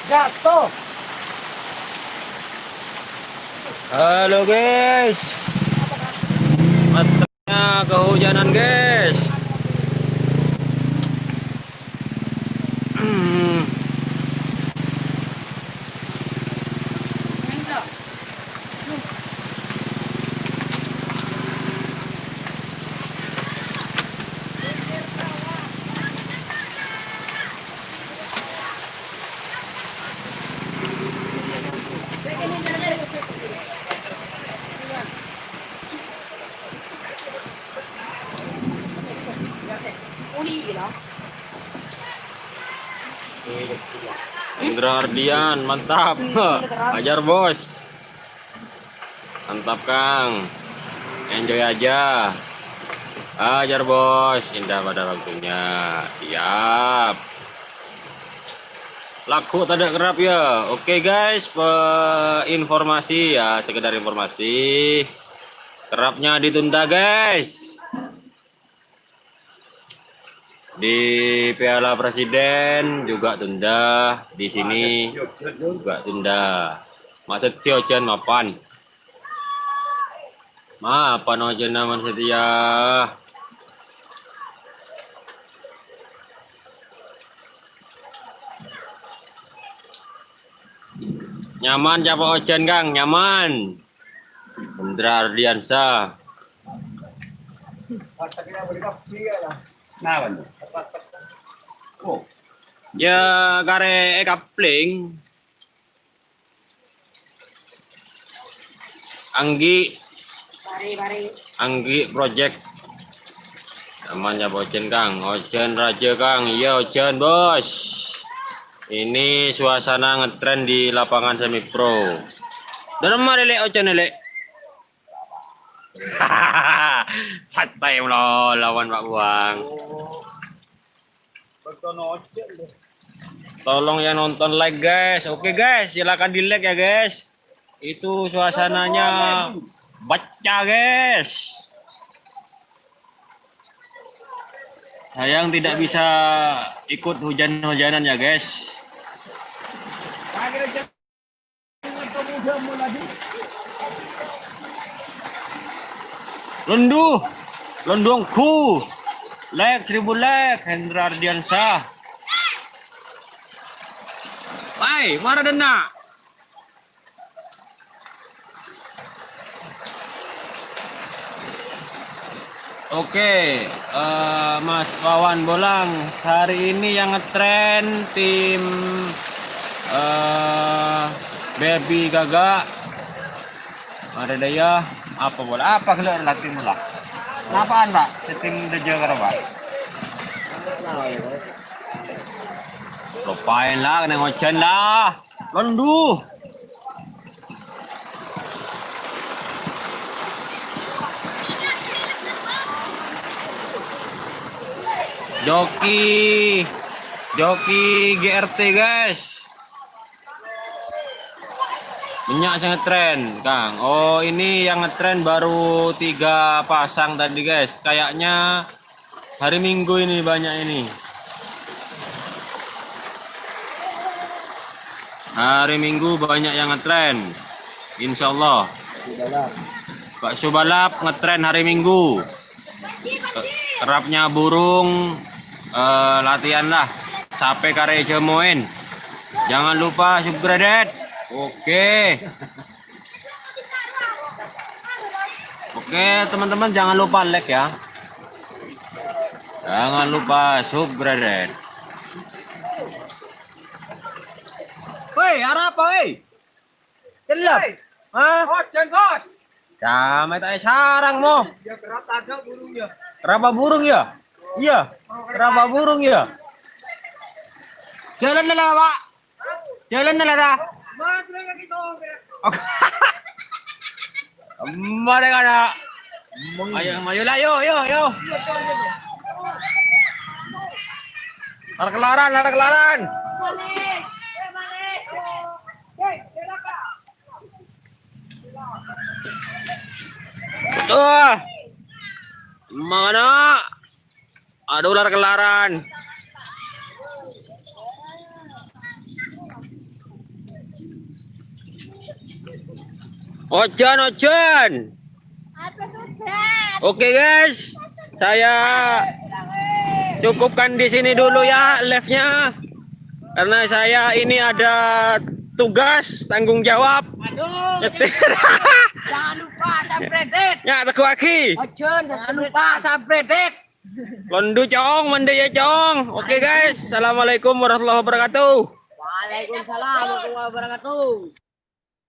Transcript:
Jatuh. Halo guys, matanya kehujanan guys. Indra Ardian, mantap. Ajar bos. Mantap Kang. Enjoy aja. Ajar bos, indah pada waktunya. Siap. Laku tidak kerap ya. Oke guys, informasi ya, sekedar informasi. Kerapnya ditunda guys. Di Piala Presiden juga tunda, di sini juga tunda. Maksud Tiojan mapan. Mapan aja naman setia. Nyaman siapa ojen Kang? Nyaman. Indra Ardiansa. Ya kare kapling. Anggi project. Namanya Ojen Kang, Ojen Raja Kang. Iya Ojen bos. Ini suasana ngetren di lapangan semi pro. Dan mana lele Ojen lele? Santai lo lawan Pak Buang. Tolong yang nonton like guys. Oke guys, silakan di like ya guys. Itu suasananya baca guys. Sayang tidak bisa ikut hujan-hujanan ya guys. Londongku, like 1000 like, Hendra Ardiansa. Hai, mana dena? Oke, Mas Wawan Bolang, hari ini yang ngetren tim Baby Gaga. Ada daya apa bola? Apa kena latih mula? Apaan Pak? Tim Dejo karo Pak? Lupain lah, kena ngocen lah. Londu. Joki GRT guys. Minyak sangat tren Kang. Oh ini yang ngetren baru 3 pasang tadi guys. Kayaknya hari Minggu ini banyak ini. Hari Minggu banyak yang ngetren. Insya Allah. Pak Subalap ngetren hari Minggu. Kerapnya burung latihan lah. Sampai kare jemoin. Jangan lupa subscribe. Oke teman-teman, jangan lupa like ya. Jangan lupa subscribe. Woi, apa woi? Kelap. Hah? Ojen bos. Damai tak sarang mo. Ya kerat ada burungnya. Kerapa burung ya? Iya. Kerapa burung ya? Jalan lah Pak. Jalan lah dah. Mari kana. Ayo lah yo. Lara kelaran. Tuh. Mana? Aduh lara kelaran. Ojan, Ojan. Aku sudah. Oke guys, saya cukupkan di sini dulu ya live-nya. Karena saya ini ada tugas tanggung jawab. Aduh, Nyetir. jangan lupa subreddit. Ya, teku aki. Ojon, jangan lupa subreddit. Londu cong, mende ya cong. Oke guys, assalamualaikum warahmatullahi wabarakatuh. Waalaikumsalam warahmatullahi wabarakatuh.